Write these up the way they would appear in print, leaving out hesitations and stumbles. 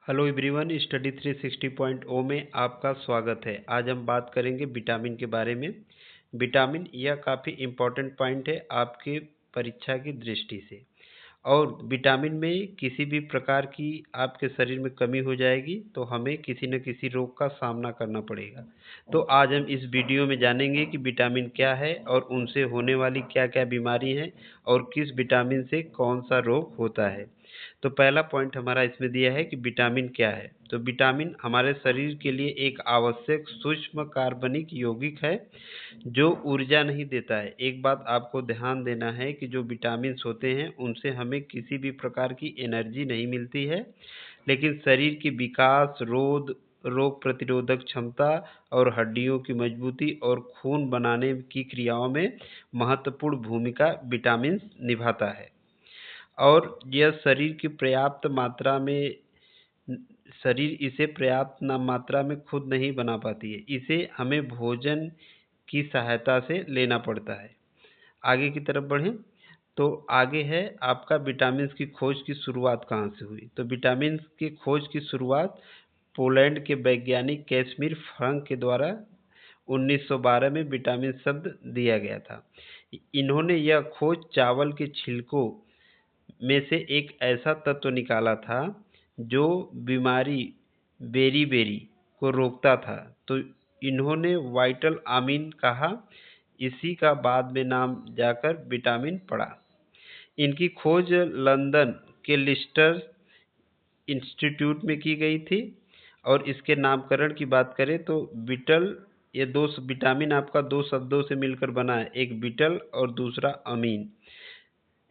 Hello everyone, study 360.0 में आपका स्वागत है। आज हम बात करेंगे विटामिन के बारे में। विटामिन यह काफ़ी इम्पोर्टेंट पॉइंट है आपके परीक्षा की दृष्टि से। और विटामिन में किसी भी प्रकार की आपके शरीर में कमी हो जाएगी तो हमें किसी न किसी रोग का सामना करना पड़ेगा। तो आज हम इस वीडियो में जानेंगे कि विटामिन क्या है और उनसे होने वाली क्या क्या बीमारी है और किस विटामिन से कौन सा रोग होता है। तो पहला पॉइंट हमारा इसमें दिया है कि विटामिन क्या है। तो विटामिन हमारे शरीर के लिए एक आवश्यक सूक्ष्म कार्बनिक यौगिक है जो ऊर्जा नहीं देता है। एक बात आपको ध्यान देना है कि जो विटामिन्स होते हैं उनसे हमें किसी भी प्रकार की एनर्जी नहीं मिलती है, लेकिन शरीर के विकास, रोग प्रतिरोधक क्षमता और हड्डियों की मजबूती और खून बनाने की क्रियाओं में महत्वपूर्ण भूमिका विटामिन निभाता है। और यह शरीर इसे पर्याप्त मात्रा में खुद नहीं बना पाती है। इसे हमें भोजन की सहायता से लेना पड़ता है। आगे की तरफ बढ़ें तो आगे है आपका विटामिन की खोज की शुरुआत कहाँ से हुई। तो विटामिन की खोज की शुरुआत पोलैंड के वैज्ञानिक कैसमिर फ्रंक के द्वारा 1912 में विटामिन शब्द दिया गया था। इन्होंने यह खोज चावल के छिलकों में से एक ऐसा तत्व निकाला था जो बीमारी बेरी-बेरी को रोकता था। तो इन्होंने वाइटल अमीन कहा। इसी का बाद में नाम जाकर विटामिन पड़ा। इनकी खोज लंदन के लिस्टर इंस्टीट्यूट में की गई थी। और इसके नामकरण की बात करें तो बीटल, ये दो विटामिन आपका दो शब्दों से मिलकर बना है, एक बीटल और दूसरा अमीन।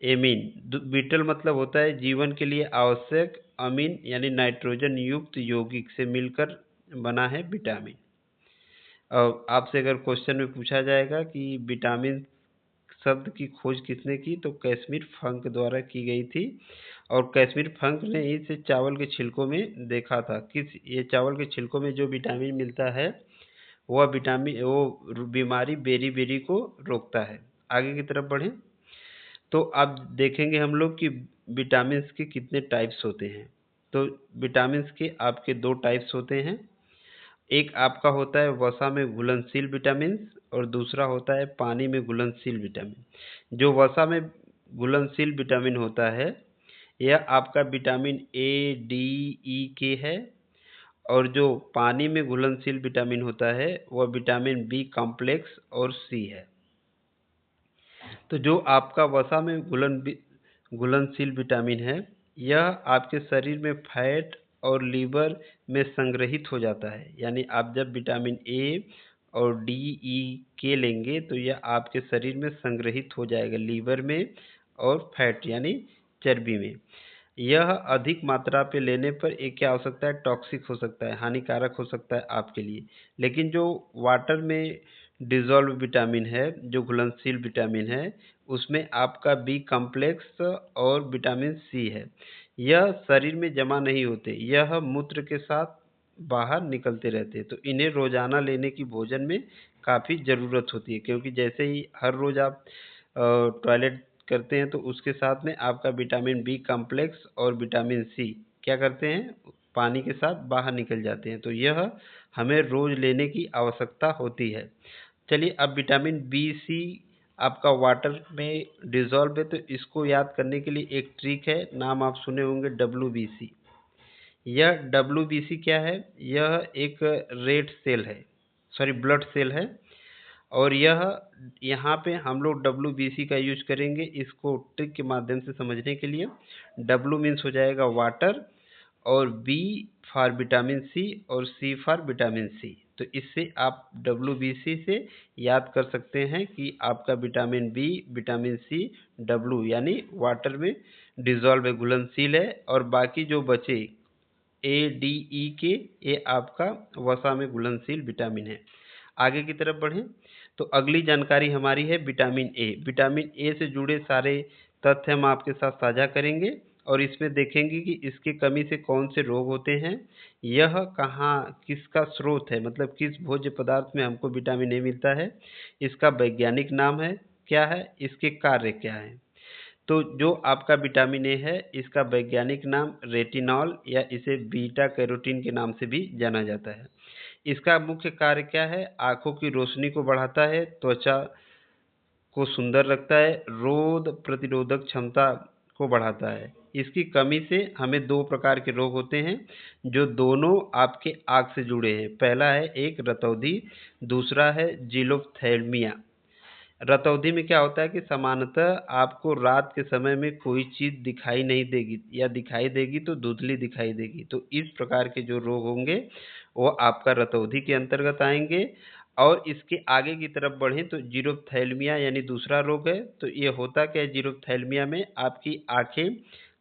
बीटल मतलब होता है जीवन के लिए आवश्यक, अमीन यानी नाइट्रोजन युक्त यौगिक से मिलकर बना है विटामिन। और आपसे अगर क्वेश्चन में पूछा जाएगा कि विटामिन शब्द की खोज किसने की, तो कैसमिर फ्रंक द्वारा की गई थी। और कैसमिर फ्रंक ने इसे चावल के छिलकों में देखा था। ये चावल के छिलकों में जो विटामिन मिलता है वो बीमारी बेरी बेरी को रोकता है। आगे की तरफ बढ़ें तो अब देखेंगे हम लोग कि विटामिन्स के कितने टाइप्स होते हैं। तो विटामिन्स के आपके दो टाइप्स होते हैं। एक आपका होता है वसा में घुलनशील विटामिन और दूसरा होता है पानी में घुलनशील विटामिन। जो वसा में घुलनशील विटामिन होता है यह आपका विटामिन ए, डी, ई, के है। और जो पानी में घुलनशील विटामिन होता है वह विटामिन बी कॉम्प्लेक्स और सी है। तो जो आपका वसा में घुलनशील विटामिन है यह आपके शरीर में फैट और लीवर में संग्रहित हो जाता है। यानी आप जब विटामिन ए और डी, ई, के लेंगे तो यह आपके शरीर में संग्रहित हो जाएगा लीवर में और फैट यानी चर्बी में। यह अधिक मात्रा पे लेने पर ये क्या हो सकता है, टॉक्सिक हो सकता है, हानिकारक हो सकता है आपके लिए। लेकिन जो वाटर में डिजॉल्व विटामिन है, जो घुलनशील विटामिन है, उसमें आपका बी कॉम्प्लेक्स और विटामिन सी है। यह शरीर में जमा नहीं होते, यह मूत्र के साथ बाहर निकलते रहते हैं। तो इन्हें रोजाना लेने की भोजन में काफ़ी ज़रूरत होती है, क्योंकि जैसे ही हर रोज़ आप टॉयलेट करते हैं तो उसके साथ में आपका विटामिन बी कॉम्प्लेक्स और विटामिन सी क्या करते हैं, पानी के साथ बाहर निकल जाते हैं। तो यह हमें रोज लेने की आवश्यकता होती है। चलिए अब विटामिन बी सी आपका वाटर में डिजॉल्व है, तो इसको याद करने के लिए एक ट्रिक है, नाम आप सुने होंगे WBC। यह WBC क्या है, यह एक रेड सेल है, सॉरी ब्लड सेल है। और यह यहाँ पे हम लोग WBC का यूज करेंगे इसको ट्रिक के माध्यम से समझने के लिए। W मीन्स हो जाएगा वाटर, और B फॉर विटामिन सी और C फॉर विटामिन सी। तो इससे आप WBC से याद कर सकते हैं कि आपका vitamin B, vitamin C, W यानी वाटर में डिजॉल्व है, घुलनशील है। और बाकी जो बचे ए, डी, ई, के, ये आपका वसा में घुलनशील विटामिन है। आगे की तरफ बढ़ें तो अगली जानकारी हमारी है विटामिन ए। विटामिन ए से जुड़े सारे तथ्य हम आपके साथ साझा करेंगे और इसमें देखेंगे कि इसकी कमी से कौन से रोग होते हैं, यह कहाँ किसका स्रोत है, मतलब किस भोज्य पदार्थ में हमको विटामिन ए मिलता है, इसका वैज्ञानिक नाम है क्या है, इसके कार्य क्या है। तो जो आपका विटामिन ए है, इसका वैज्ञानिक नाम रेटिनॉल या इसे बीटा कैरोटीन के नाम से भी जाना जाता है। इसका मुख्य कार्य क्या है? आंखों की रोशनी को बढ़ाता है, त्वचा को सुंदर रखता है, रोग प्रतिरोधक क्षमता को बढ़ाता है। इसकी कमी से हमें दो प्रकार के रोग होते हैं जो दोनों आपके आँख से जुड़े हैं। पहला है एक रतौंधी, दूसरा है जीलोप्थेल्मिया। रतौंधी में क्या होता है कि सामान्यतः आपको रात के समय में कोई चीज़ दिखाई नहीं देगी या दिखाई देगी तो धुंधली दिखाई देगी। तो इस प्रकार के जो रोग होंगे वो आपका रतौंधी के अंतर्गत आएंगे। और इसके आगे की तरफ बढ़ें तो जीरोप्थेल्मिया यानी दूसरा रोग है। तो ये होता क्या है, जीरोप्थेल्मिया में आपकी आंखें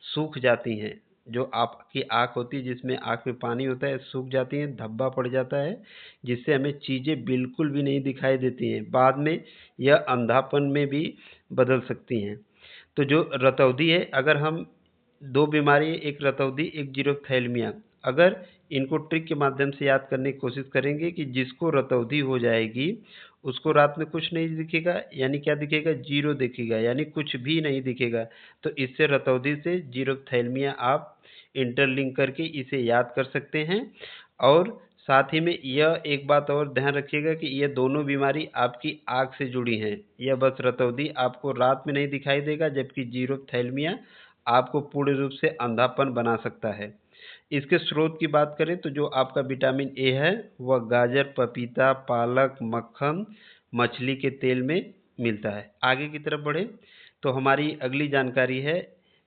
सूख जाती हैं। जो आपकी आँख होती है जिसमें आँख में पानी होता है सूख जाती हैं, धब्बा पड़ जाता है, जिससे हमें चीज़ें बिल्कुल भी नहीं दिखाई देती हैं। बाद में यह अंधापन में भी बदल सकती हैं। तो जो रतौंधी है, अगर हम दो बीमारी, एक रतौंधी एक जीरोप्थेल्मिया, अगर इनको ट्रिक के माध्यम से याद करने की कोशिश करेंगे कि जिसको रतौंधी हो जाएगी उसको रात में कुछ नहीं दिखेगा, यानी क्या दिखेगा? जीरो दिखेगा, यानी कुछ भी नहीं दिखेगा। तो इससे रतौंधी से जीरोप्थेल्मिया आप इंटरलिंक करके इसे याद कर सकते हैं। और साथ ही में यह एक बात और ध्यान रखिएगा कि ये दोनों बीमारी आपकी आँख से जुड़ी हैं। यह बस रतौंधी आपको रात में नहीं दिखाई देगा, जबकि जीरोप्थेल्मिया आपको पूर्ण रूप से अंधापन बना सकता है। इसके स्रोत की बात करें तो जो आपका विटामिन ए है वह गाजर, पपीता, पालक, मक्खन, मछली के तेल में मिलता है। आगे की तरफ बढ़े तो हमारी अगली जानकारी है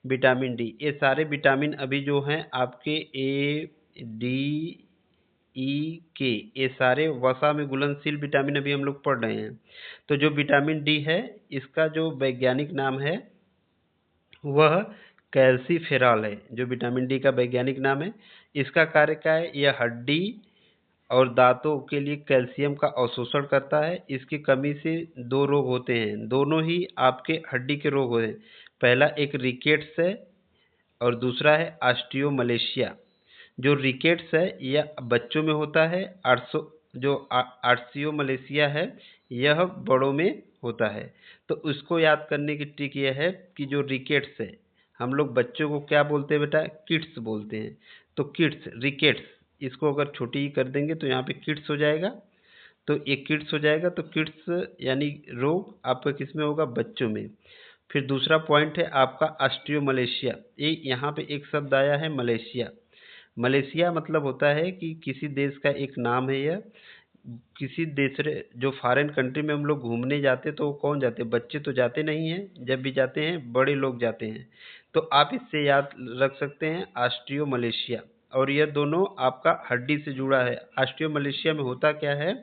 विटामिन डी। ये सारे विटामिन अभी जो हैं आपके ए, डी, ई, के, ये सारे वसा में घुलनशील विटामिन अभी हम लोग पढ़ रहे हैं। तो जो विटामिन डी है इसका जो वैज्ञानिक नाम है वह कैल्सीफेरॉल है। जो विटामिन डी का वैज्ञानिक नाम है, इसका कार्य क्या है? यह हड्डी और दांतों के लिए कैल्शियम का अवशोषण करता है। इसकी कमी से दो रोग होते हैं, दोनों ही आपके हड्डी के रोग होते हैं। पहला एक रिकेट्स है और दूसरा है ऑस्टियोमलेशिया। जो रिकेट्स है यह बच्चों में होता है, ऑस्टियोमलेशिया है यह बड़ों में होता है। तो उसको याद करने की ट्रिक यह है कि जो रिकेट्स है, हम लोग बच्चों को क्या बोलते हैं बेटा? किड्स बोलते हैं। तो किड्स, रिकेट्स, इसको अगर छोटी ही कर देंगे तो यहाँ पे किड्स हो जाएगा। तो ये किड्स हो जाएगा, तो किड्स यानी रोग आपका किस में होगा? बच्चों में। फिर दूसरा पॉइंट है आपका ऑस्टियोमलेशिया। ये यहाँ पे एक शब्द आया है मलेशिया। मलेशिया मतलब होता है कि किसी देश का एक नाम है यह। किसी दूसरे जो फॉरेन कंट्री में हम लोग घूमने जाते तो कौन जाते? बच्चे तो जाते नहीं हैं, जब भी जाते हैं बड़े लोग जाते हैं। तो आप इससे याद रख सकते हैं ऑस्टियो मलेशिया। और यह दोनों आपका हड्डी से जुड़ा है। ऑस्टियो मलेशिया में होता क्या है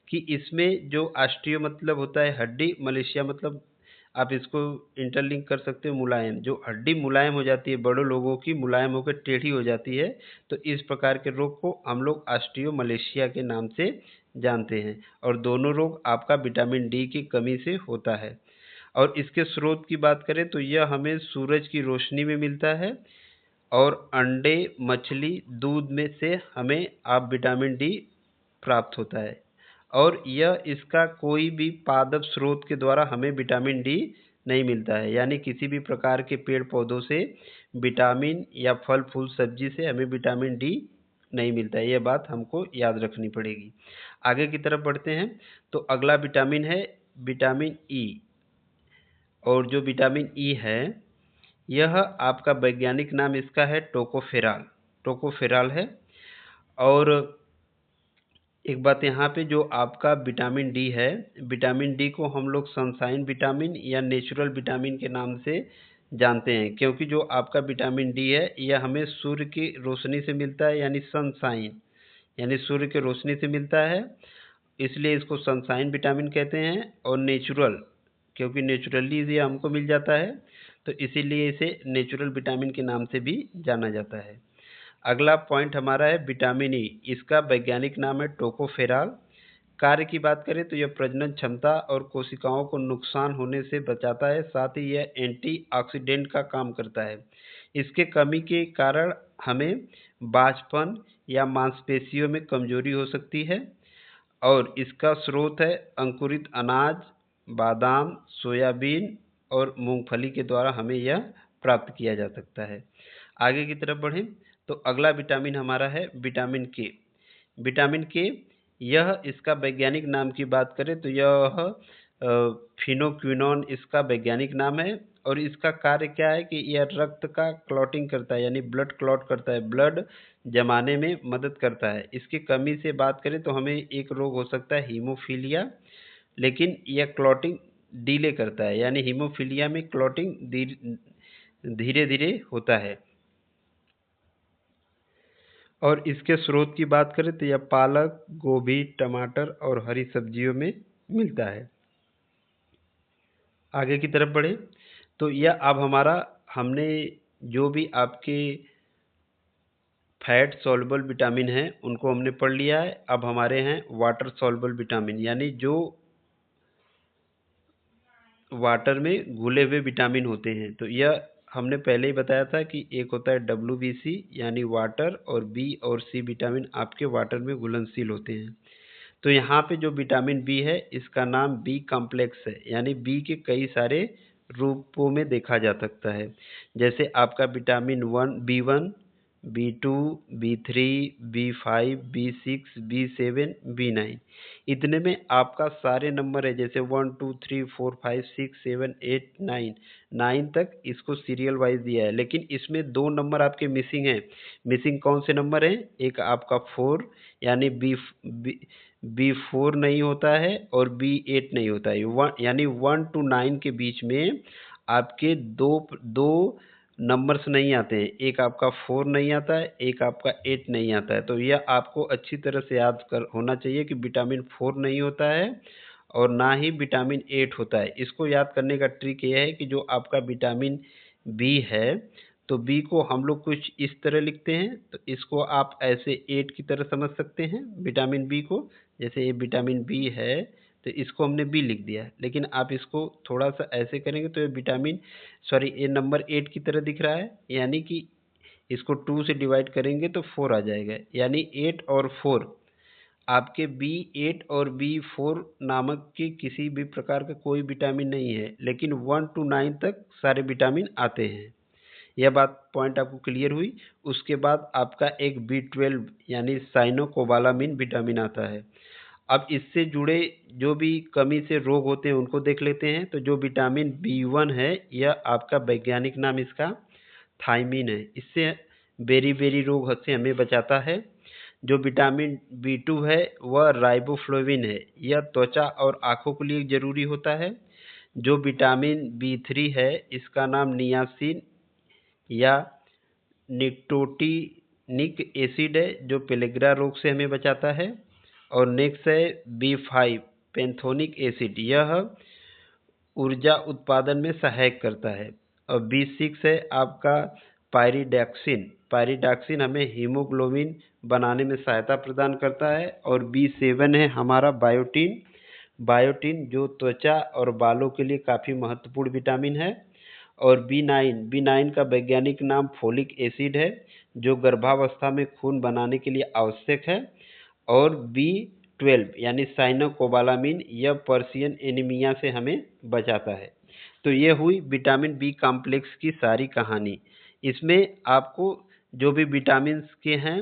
कि इसमें जो ऑस्टियो मतलब होता है हड्डी, मलेशिया मतलब आप इसको इंटरलिंक कर सकते हो मुलायम। जो हड्डी मुलायम हो जाती है, बड़े लोगों की मुलायम होकर टेढ़ी हो जाती है, तो इस प्रकार के रोग को हम लोग ऑस्टियो मलेशिया के नाम से जानते हैं। और दोनों रोग आपका विटामिन डी की कमी से होता है। और इसके स्रोत की बात करें तो यह हमें सूरज की रोशनी में मिलता है और अंडे, मछली, दूध में से हमें आप विटामिन डी प्राप्त होता है। और यह इसका कोई भी पादप स्रोत के द्वारा हमें विटामिन डी नहीं मिलता है, यानी किसी भी प्रकार के पेड़ पौधों से विटामिन या फल फूल सब्जी से हमें विटामिन डी नहीं मिलता है। यह बात हमको याद रखनी पड़ेगी। आगे की तरफ बढ़ते हैं तो अगला विटामिन है विटामिन ई। और जो विटामिन ई है यह आपका वैज्ञानिक नाम इसका है टोकोफेरॉल। टोकोफेरॉल है। और एक बात यहाँ पे, जो आपका विटामिन डी है, विटामिन डी को हम लोग सनशाइन विटामिन या नेचुरल विटामिन के नाम से जानते हैं, क्योंकि जो आपका विटामिन डी है यह हमें सूर्य की रोशनी से मिलता है, यानी सनशाइन, यानी सूर्य की रोशनी से मिलता है, इसलिए इसको सनशाइन विटामिन कहते हैं। और नेचुरल, क्योंकि नेचुरली ये हमको मिल जाता है, तो इसीलिए इसे नेचुरल विटामिन के नाम से भी जाना जाता है। अगला पॉइंट हमारा है विटामिन ई। इसका वैज्ञानिक नाम है टोकोफेरॉल। कार्य की बात करें तो यह प्रजनन क्षमता और कोशिकाओं को नुकसान होने से बचाता है, साथ ही यह एंटीऑक्सीडेंट का काम करता है। इसके कमी के कारण हमें बाझपन या मांसपेशियों में कमजोरी हो सकती है। और इसका स्रोत है अंकुरित अनाज, बादाम, सोयाबीन और मूंगफली के द्वारा हमें यह प्राप्त किया जा सकता है। आगे की तरफ बढ़ें तो अगला विटामिन हमारा है विटामिन के। विटामिन के, यह इसका वैज्ञानिक नाम की बात करें तो यह फिनोक्विनोन इसका वैज्ञानिक नाम है। और इसका कार्य क्या है कि यह रक्त का क्लॉटिंग करता है, यानी ब्लड क्लॉट करता है, ब्लड जमाने में मदद करता है। इसकी कमी से बात करें तो हमें एक रोग हो सकता है हीमोफीलिया, लेकिन यह क्लॉटिंग डिले करता है, यानी हीमोफीलिया में क्लॉटिंग धीरे धीरे होता है। और इसके स्रोत की बात करें तो यह पालक, गोभी, टमाटर और हरी सब्जियों में मिलता है। आगे की तरफ बढ़े तो यह अब हमारा, हमने जो भी आपके फैट सॉल्युबल विटामिन हैं उनको हमने पढ़ लिया है। अब हमारे हैं वाटर सॉल्युबल विटामिन, यानी जो वाटर में घुले हुए विटामिन होते हैं। तो यह हमने पहले ही बताया था कि एक होता है WBC यानी वाटर, और बी और सी विटामिन आपके वाटर में घुलनशील होते हैं। तो यहाँ पे जो विटामिन बी है इसका नाम बी कॉम्प्लेक्स है, यानी बी के कई सारे रूपों में देखा जा सकता है। जैसे आपका vitamin B1, B2, B3, B5, B6, B7, B9, इतने में आपका सारे नंबर है, जैसे 1 2 3 4 5 6 7 8 9, 9 तक इसको सीरियल वाइज दिया है। लेकिन इसमें दो नंबर आपके मिसिंग हैं। मिसिंग कौन से नंबर हैं? एक आपका 4, यानी B4 नहीं होता है, और B8 नहीं होता है। यानी 1 to 9 के बीच में आपके दो दो नंबर्स नहीं आते हैं। एक आपका 4 नहीं आता है, एक आपका 8 नहीं आता है। तो यह आपको अच्छी तरह से याद कर होना चाहिए कि विटामिन 4 नहीं होता है और ना ही विटामिन 8 होता है। इसको याद करने का ट्रिक यह है कि जो आपका विटामिन बी है, तो बी को हम लोग कुछ इस तरह लिखते हैं। तो इसको आप ऐसे 8 की तरह समझ सकते हैं विटामिन बी को। जैसे ये विटामिन बी है तो इसको हमने बी लिख दिया, लेकिन आप इसको थोड़ा सा ऐसे करेंगे तो ये ये नंबर 8 की तरह दिख रहा है, यानी कि इसको 2 से डिवाइड करेंगे तो 4 आ जाएगा। यानी 8 और 4, आपके B8 और B4 नामक के किसी भी प्रकार का कोई विटामिन नहीं है, लेकिन 1 to 9 तक सारे विटामिन आते हैं। यह बात पॉइंट आपको क्लियर हुई। उसके बाद आपका एक B12 यानी साइनोकोबालामिन विटामिन आता है। अब इससे जुड़े जो भी कमी से रोग होते हैं उनको देख लेते हैं। तो जो विटामिन B1 है, यह आपका वैज्ञानिक नाम इसका थायमीन है। इससे बेरी रोग से हमें बचाता है। जो विटामिन B2 है वह राइबोफ्लोविन है, यह त्वचा और आंखों के लिए जरूरी होता है। जो विटामिन B3 है इसका नाम नियासिन या निकोटिनिक एसिड है, जो पेलेग्रा रोग से हमें बचाता है। और नेक्स्ट है B5 पैंथोनिक एसिड, यह ऊर्जा उत्पादन में सहायक करता है। और B6 है आपका पायरिडॉक्सिन। पायरिडॉक्सिन हमें हीमोग्लोबिन बनाने में सहायता प्रदान करता है। और B7 है हमारा बायोटीन। बायोटीन जो त्वचा और बालों के लिए काफ़ी महत्वपूर्ण विटामिन है। और B9 का वैज्ञानिक नाम फोलिक एसिड है, जो गर्भावस्था में खून बनाने के लिए आवश्यक है। और B12 यानी साइनोकोबालामिन, यह पर्शियन एनीमिया से हमें बचाता है। तो ये हुई विटामिन बी कॉम्प्लेक्स की सारी कहानी। इसमें आपको जो भी विटामिन के हैं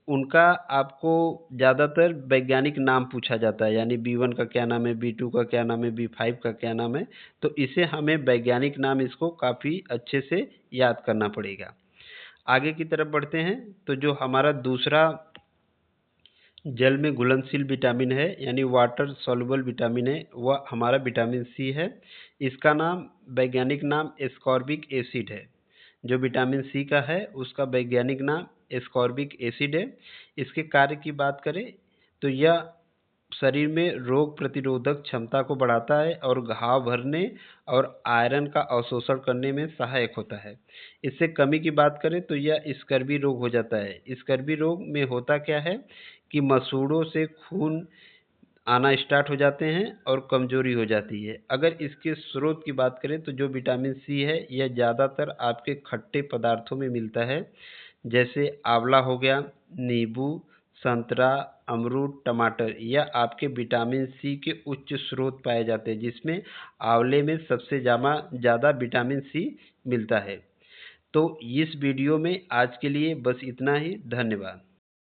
उनका आपको ज़्यादातर वैज्ञानिक नाम पूछा जाता है, यानी B1 का क्या नाम है, B2 का क्या नाम है, B5 का क्या नाम है। तो इसे हमें वैज्ञानिक नाम इसको काफ़ी अच्छे से याद करना पड़ेगा। आगे की तरफ बढ़ते हैं। तो जो हमारा दूसरा जल में घुलनशील विटामिन है, यानी वाटर सॉल्युबल विटामिन है, वह हमारा विटामिन सी है। इसका नाम, वैज्ञानिक नाम एस्कॉर्बिक एसिड है। जो विटामिन सी का है उसका वैज्ञानिक नाम एस्कॉर्बिक एसिड है। इसके कार्य की बात करें तो यह शरीर में रोग प्रतिरोधक क्षमता को बढ़ाता है और घाव भरने और आयरन का अवशोषण करने में सहायक होता है। इससे कमी की बात करें तो यह स्कर्वी रोग हो जाता है। स्कर्वी रोग में होता क्या है कि मसूड़ों से खून आना स्टार्ट हो जाते हैं और कमजोरी हो जाती है। अगर इसके स्रोत की बात करें तो जो विटामिन सी है यह ज़्यादातर आपके खट्टे पदार्थों में मिलता है, जैसे आंवला हो गया, नींबू, संतरा, अमरूद, टमाटर यह आपके विटामिन सी के उच्च स्रोत पाए जाते हैं, जिसमें आंवले में सबसे ज़्यादा विटामिन सी मिलता है। तो इस वीडियो में आज के लिए बस इतना ही। धन्यवाद।